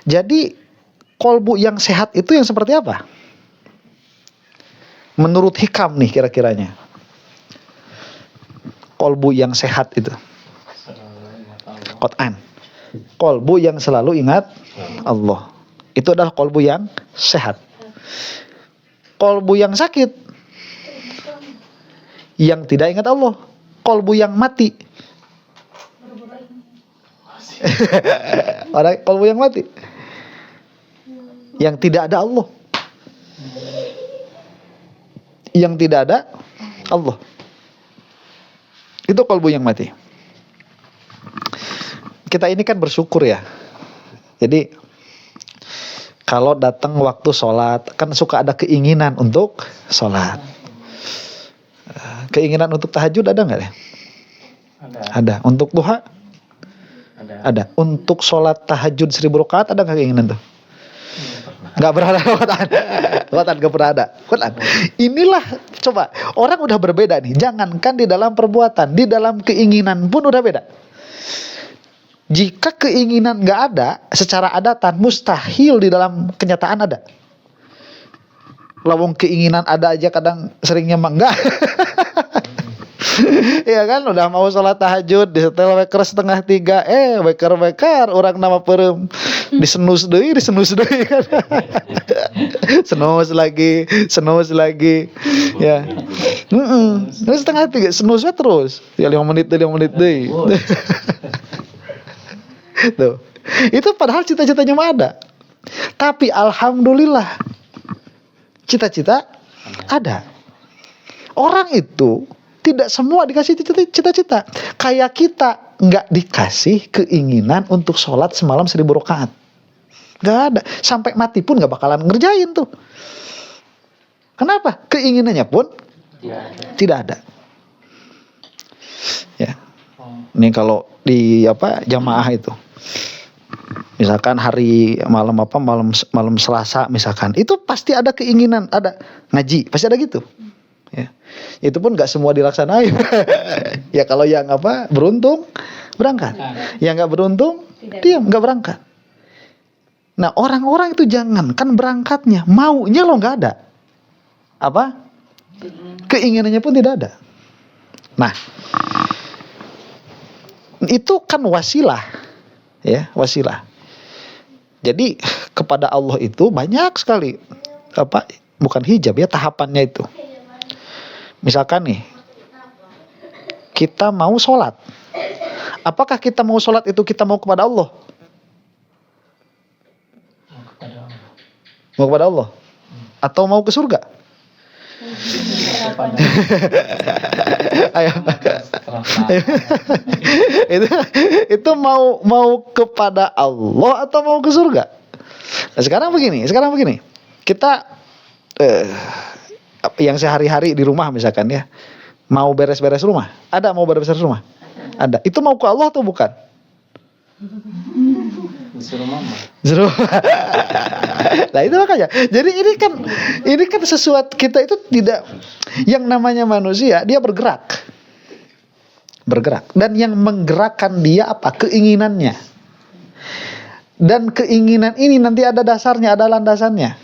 Jadi kolbu yang sehat itu yang seperti apa? Menurut hikam nih kira-kiranya. Kolbu yang sehat itu. Qur'an. Kolbu yang selalu ingat Allah. Itu adalah kolbu yang sehat. Kolbu yang sakit, yang tidak ingat Allah. Kolbu yang mati. Orang kolbu yang mati, yang tidak ada Allah, yang tidak ada Allah, itu kolbu yang mati. Kita ini kan bersyukur ya. Jadi kalau datang waktu sholat kan suka ada keinginan untuk sholat. Keinginan untuk tahajud ada nggak ya? Ada. Untuk duha? Ada. Untuk sholat tahajud 1000 rakaat ada nggak keinginan tuh? Nggak pernah ada. Quran nggak pernah ada. Quran. Inilah coba orang udah berbeda nih. Jangankan di dalam perbuatan, di dalam keinginan pun udah beda. Jika keinginan nggak ada, secara adatan mustahil di dalam kenyataan ada. Lawang keinginan ada aja kadang seringnya mah enggak. Iya kan, udah mau sholat tahajud disetel weker 2:30, weker orang nama perem disenus deui kan. senus lagi ya. Terus 2:30 senusnya terus ya 5 menit deui. Tuh. Itu padahal cita-citanya mah ada. Tapi alhamdulillah cita-cita ada. Orang itu tidak semua dikasih cita-cita. Kayak kita nggak dikasih keinginan untuk sholat semalam 1000 rakaat. Nggak ada. Sampai mati pun nggak bakalan ngerjain tuh. Kenapa? Keinginannya pun tidak ada. Ya. Ini kalau di jamaah itu. Misalkan hari malam Selasa misalkan, itu pasti ada keinginan, ada ngaji, pasti ada gitu. Ya. Itu pun nggak semua dilaksanain. Ya kalau yang beruntung berangkat, yang nggak beruntung diam nggak berangkat. Nah orang-orang itu jangankan berangkatnya, maunya lo nggak ada, keinginannya pun tidak ada. Nah itu kan wasilah, ya wasilah. Jadi kepada Allah itu banyak sekali bukan hijab ya tahapannya itu. Misalkan nih, kita mau sholat. Apakah kita mau sholat itu kita mau kepada Allah? Mau kepada Allah? Atau mau ke surga? Ayo. Itu mau kepada Allah atau mau ke surga? Nah, sekarang begini. Kita yang sehari-hari di rumah misalkan ya, mau beres-beres rumah. Ada mau beres-beres rumah? Ada. Itu mau ke Allah atau bukan? Disuruh mama. Nah itu makanya. Jadi ini kan sesuatu, kita itu tidak, yang namanya manusia dia bergerak. Dan yang menggerakkan dia apa? Keinginannya. Dan keinginan ini nanti ada dasarnya, ada landasannya.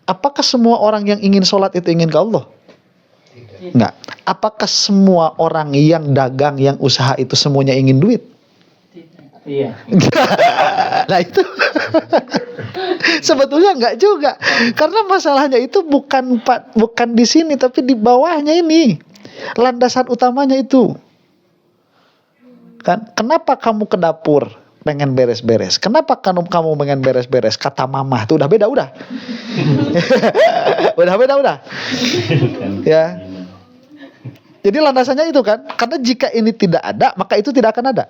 Apakah semua orang yang ingin sholat itu ingin ke Allah? Enggak. Apakah semua orang yang dagang, yang usaha itu semuanya ingin duit? Iya. Nah itu sebetulnya enggak juga. Karena masalahnya itu bukan di sini, tapi di bawahnya ini. Landasan utamanya itu. Kan? Kenapa kamu ke dapur pengen beres-beres? Kenapa kamu pengen beres-beres? Kata mama itu udah beda. Udah beda. Ya. Jadi landasannya itu kan, karena jika ini tidak ada, maka itu tidak akan ada.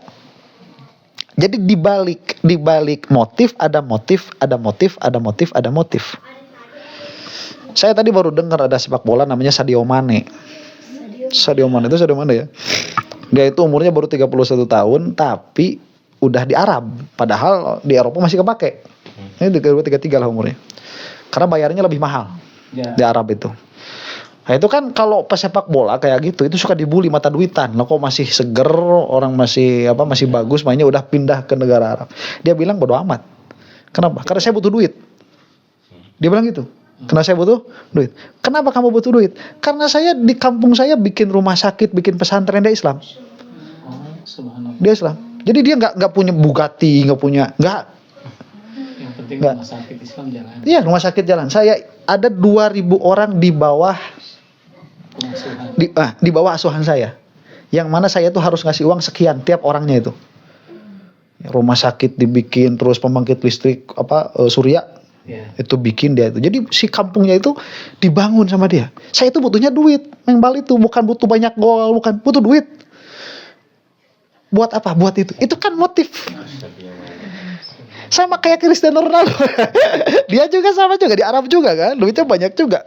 Jadi di balik motif ada motif. Saya tadi baru dengar ada sepak bola namanya Sadio Mane. Sadio Mane ya. Dia itu umurnya baru 31 tahun, tapi udah di Arab. Padahal di Eropa masih kepake. Ini 33 lah umurnya. Karena bayarnya lebih mahal di Arab itu. Nah itu kan kalau pesepak bola kayak gitu itu suka dibully mata duitan. Lah kok masih seger, orang masih masih bagus mainnya udah pindah ke negara Arab. Dia bilang bodo amat. Kenapa? Karena saya butuh duit. Dia bilang gitu. Karena saya butuh duit. Kenapa kamu butuh duit? Karena saya di kampung saya bikin rumah sakit, bikin pesantren, dia Islam. Subhanallah. Dia Islam. Jadi dia nggak punya Bugatti, nggak. Yang penting Nggak. rumah sakit Islam jalan. Iya, rumah sakit jalan. Saya ada 2.000 orang di bawah Pengasuhan. di bawah asuhan saya. Yang mana saya tuh harus ngasih uang sekian tiap orangnya itu. Rumah sakit dibikin, terus pembangkit listrik surya Ya. itu bikin dia itu. Jadi si kampungnya itu dibangun sama dia. Saya itu butuhnya duit. Mengbal itu bukan butuh banyak gol, bukan, butuh duit. Buat apa? Buat itu. Itu kan motif. Sama kayak Cristiano Ronaldo. Dia juga sama juga di Arab juga kan. Duitnya banyak juga.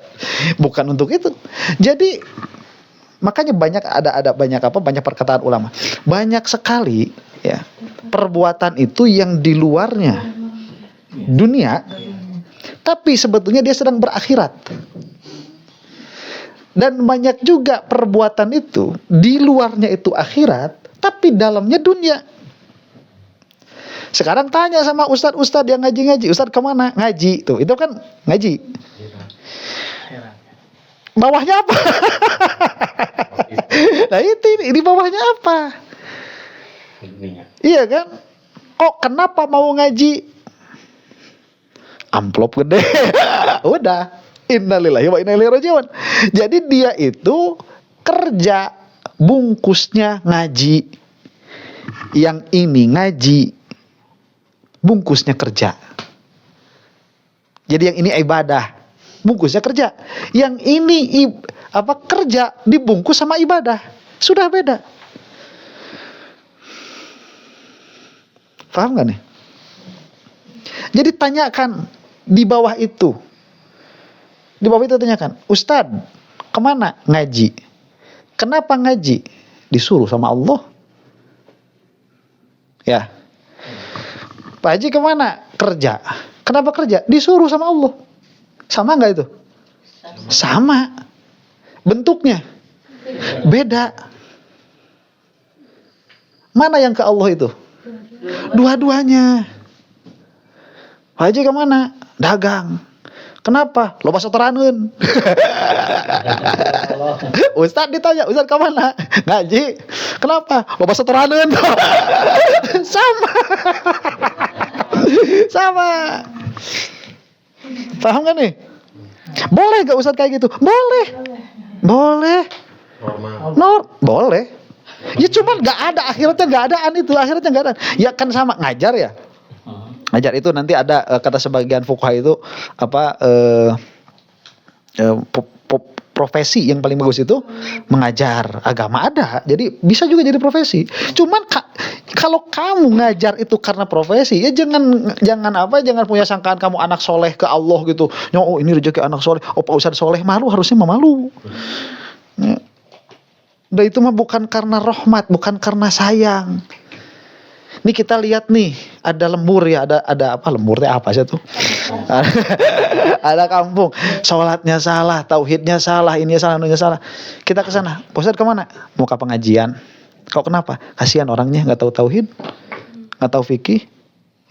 Bukan untuk itu. Jadi makanya ada banyak perkataan ulama. Banyak sekali ya perbuatan itu yang di luarnya dunia, tapi sebetulnya dia sedang berakhirat. Dan banyak juga perbuatan itu di luarnya itu akhirat, tapi dalamnya dunia. Sekarang tanya sama ustadz yang ngaji-ngaji, ustadz kemana? Ngaji tuh, itu kan ngaji. Heran. Bawahnya apa? Nah itu di bawahnya apa? Iya kan? Oh kenapa mau ngaji? Amplop gede. Udah. Innalillahi wa inna ilaihi raji'un. Jadi dia itu kerja, bungkusnya ngaji. Yang ini ngaji, bungkusnya kerja. Jadi yang ini ibadah, bungkusnya kerja. Yang ini kerja dibungkus sama ibadah. Sudah beda. Paham gak nih? Jadi tanyakan di bawah itu. Di bawah itu tanyakan, Ustadz, kemana? Ngaji. Kenapa ngaji? Disuruh sama Allah. Ya. Pak Haji kemana? Kerja. Kenapa kerja? Disuruh sama Allah. Sama nggak itu? Sama. Bentuknya beda. Mana yang ke Allah itu? Dua-duanya. Pak Haji kemana? Dagang. Kenapa? Loba setoraneun. Ustadz ditanya, Ustadz kemana? Ngaji. Kenapa? Loba setoraneun. Sama. Sama. Paham gak nih? Boleh gak Ustadz kayak gitu? Boleh. Boleh. Boleh. Ya cuman gak ada, akhirnya gak adaan itu. Akhirnya gak adaan. Ya kan sama, ngajar ya. Ngajar itu nanti ada kata sebagian fuqaha itu profesi yang paling bagus itu mengajar agama ada. Jadi bisa juga jadi profesi. Cuman kalau kamu ngajar itu karena profesi, ya jangan punya sangkaan kamu anak soleh ke Allah gitu. Oh ini rezeki anak soleh. Oh Pak Ustadz soleh, malu, harusnya malu. Dan itu mah bukan karena rahmat, bukan karena sayang. Ini kita lihat nih, ada lembur ya, ada apa lembur apa sih tuh? Ada kampung, sholatnya salah, tauhidnya salah, ini salah, ini salah. Kita ke sana, Pak Ustadz kemana? Mau ke pengajian. Kok kenapa? Kasihan orangnya nggak tahu tauhid, nggak tahu fikih,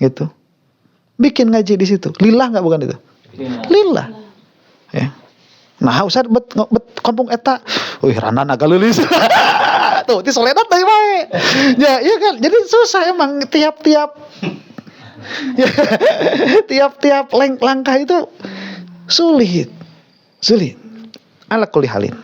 gitu. Bikin ngaji di situ, lillah nggak bukan itu? Lillah. Ya. Nah, Ustadz bet kampung eta, wih rana naga leulis. Tuh, ti soledat teh bae. Ya, iya kan. Jadi susah emang tiap-tiap langkah itu sulit. Ala kulli halin.